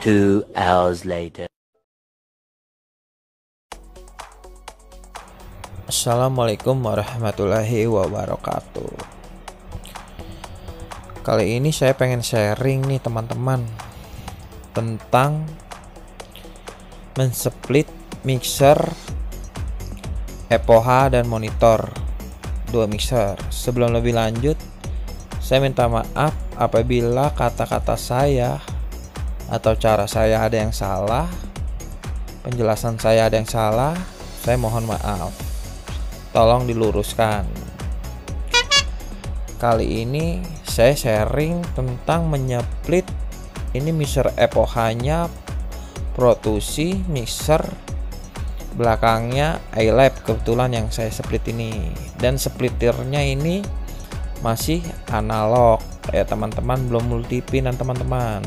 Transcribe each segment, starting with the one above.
2 hours later. Assalamualaikum warahmatullahi wabarakatuh. Kali ini saya pengen sharing nih teman-teman tentang men-split mixer EPOH dan monitor dua mixer. Sebelum lebih lanjut, saya minta maaf apabila kata-kata saya atau cara saya ada yang salah, penjelasan saya ada yang salah, saya mohon maaf. Tolong diluruskan. Kali ini saya sharing tentang menyeplit ini mixer EPOH-nya Pro 2C mixer, belakangnya iLab kebetulan yang saya split ini, dan splitternya ini masih analog ya teman-teman, belum multipin dan teman-teman.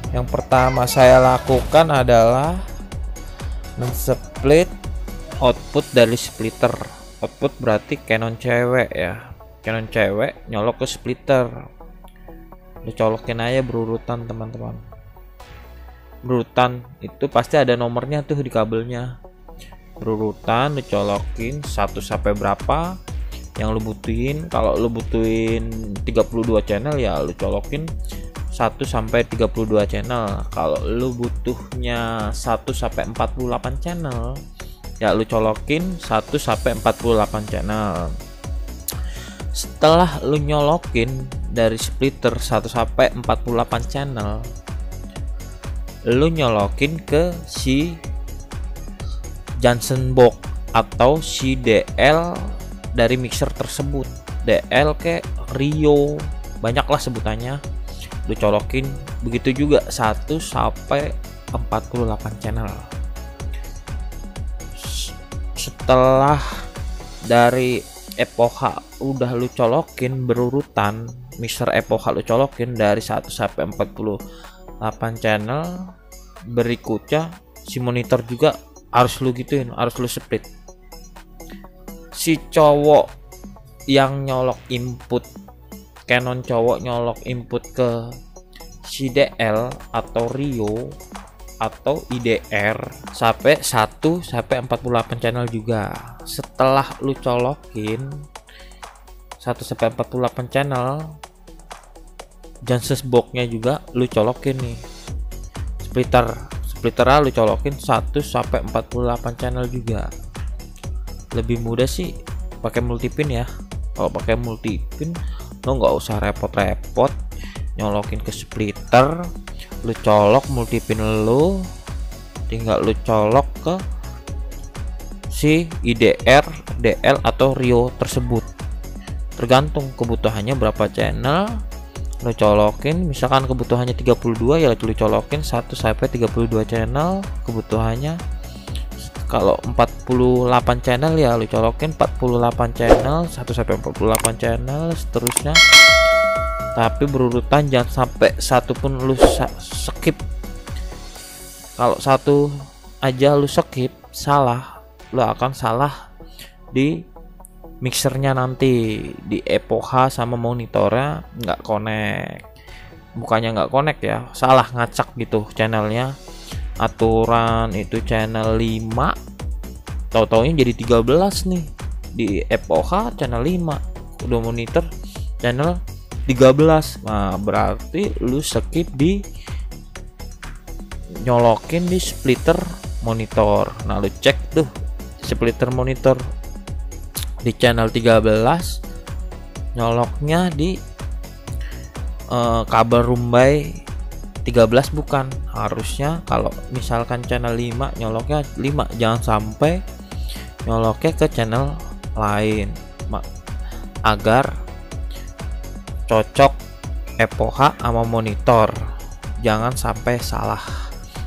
Yang pertama saya lakukan adalah men-split output dari splitter. Output berarti Canon cewek ya, Canon cewek nyolok ke splitter. Lu colokin aja berurutan teman-teman, berurutan itu pasti ada nomornya tuh di kabelnya, berurutan lu colokin 1 sampai berapa yang lu butuhin. Kalau lu butuhin 32 channel ya lu colokin 1 sampai 32 channel. Kalau lu butuhnya 1 sampai 48 channel ya lu colokin 1 sampai 48 channel. Setelah lu nyolokin dari splitter 1 sampai 48 channel, lu nyolokin ke si Johnson box atau si DL dari mixer tersebut. DL ke Rio, banyaklah sebutannya. Lu colokin begitu juga 1 sampai 48 channel. Setelah dari EPOH udah lu colokin berurutan, mixer EPOH lu colokin dari 1 sampai 48 channel, berikutnya si monitor juga harus lu gituin, harus lu split. Si cowok yang nyolok input, Canon cowok nyolok input ke si DL atau Rio atau IDR sampai 1 sampai 48 channel juga. Setelah lu colokin 1 sampai 48 channel, Johnson box-nya juga lu colokin nih. Splitter lu colokin 1 sampai 48 channel juga. Lebih mudah sih pakai multipin ya. Kalau pakai multipin lo nggak usah repot-repot nyolokin ke splitter, lu colok multipin lu, tinggal lu colok ke si IDR, DL atau Rio tersebut. Tergantung kebutuhannya berapa channel, lu colokin. Misalkan kebutuhannya 32 ya lu colokin 1 sampai 32 channel kebutuhannya. Kalau 48 channel ya lu colokin 48 channel, 1 sampai 48 channel seterusnya. Tapi berurutan, jangan sampai satu pun lu skip. Kalau satu aja lu skip, salah, lu akan salah di mixernya nanti, di EPOH sama monitornya nggak connect. Bukannya nggak connect ya, salah ngacak gitu channelnya. Aturan itu channel 5, tahu-taunya jadi 13 nih. Di EPOH channel 5, udah monitor channel 13. Nah berarti lu skip di nyolokin di splitter monitor. Nah lu cek tuh splitter monitor di channel 13, nyoloknya di kabel rumbai 13 bukan. Harusnya kalau misalkan channel 5 nyoloknya 5, jangan sampai nyoloknya ke channel lain agar cocok EPOH sama monitor. Jangan sampai salah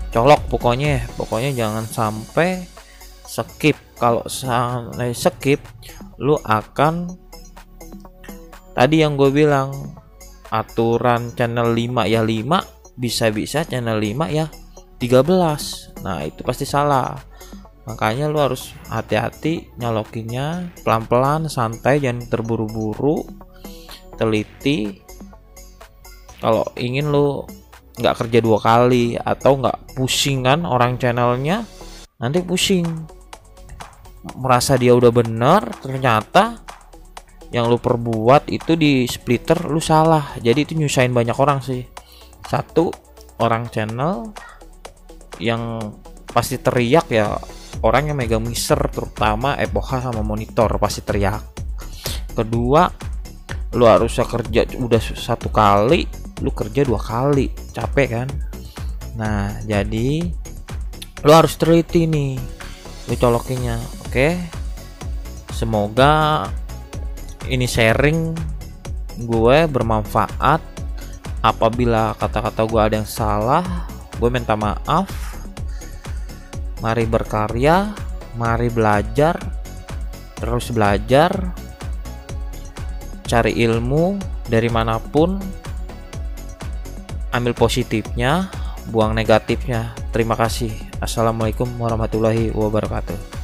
colok, pokoknya jangan sampai skip. Kalau sampai skip, lu akan tadi yang gue bilang, aturan channel 5 ya 5, bisa-bisa channel 5 ya 13. Nah itu pasti salah. Makanya lu harus hati-hati nyolokinnya, pelan-pelan, santai, jangan terburu-buru, teliti. Kalau ingin lu nggak kerja 2 kali, atau nggak pusing kan orang channelnya, nanti pusing merasa dia udah bener, ternyata yang lu perbuat itu di splitter lu salah. Jadi itu nyusahin banyak orang sih. Satu, orang channel yang pasti teriak ya, orang yang megang mixer terutama epocha sama monitor pasti teriak. Kedua, lu harusnya kerja udah 1 kali, lu kerja 2 kali, capek kan. Nah jadi lu harus teliti nih lu colokinnya. Oke, semoga ini sharing gue bermanfaat. Apabila kata-kata gue ada yang salah, gue minta maaf. Mari berkarya, mari belajar, terus belajar, cari ilmu dari manapun, ambil positifnya, buang negatifnya. Terima kasih. Assalamualaikum warahmatullahi wabarakatuh.